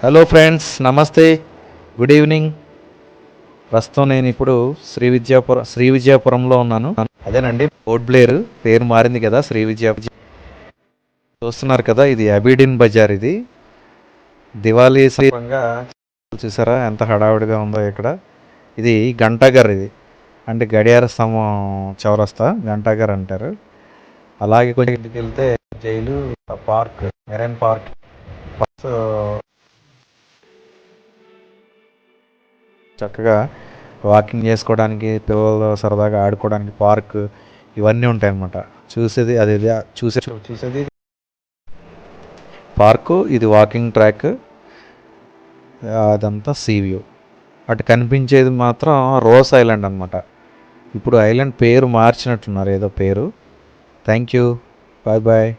Hello friends, నమస్తే, good evening. ప్రస్తుతం నేను ఇప్పుడు శ్రీ విజయపురంలో ఉన్నాను. అదేనండి, పోర్ట్ బ్లేర్ పేరు మారింది కదా, శ్రీ విజయపురం. చూస్తున్నారు కదా, ఇది అబీడిన్ బజార్. ఇది దివాళీ సందర్భంగా చూసారా ఎంత హడావుడిగా ఉందో ఇక్కడ. ఇది గంటాగర్, ఇది అంటే గడియార స్తంభం చౌరస్తా గంటాగర్ అంటారు. అలాగే కొంచెం ఇంటికి వెళ్తే జైలు, పార్క్, మెరైన్ పార్క్, చక్కగా వాకింగ్ చేసుకోవడానికి, పిల్లలు సరదాగా ఆడుకోవడానికి పార్క్, ఇవన్నీ ఉంటాయన్నమాట. చూసేది అది చూసేది పార్కు, ఇది వాకింగ్ ట్రాక్, అదంతా సీ వ్యూ. అటు కనిపించేది మాత్రం రోస్ ఐలాండ్ అనమాట. ఇప్పుడు ఐలాండ్ పేరు మార్చినట్టున్నారు, ఏదో పేరు. Thank you, bye bye.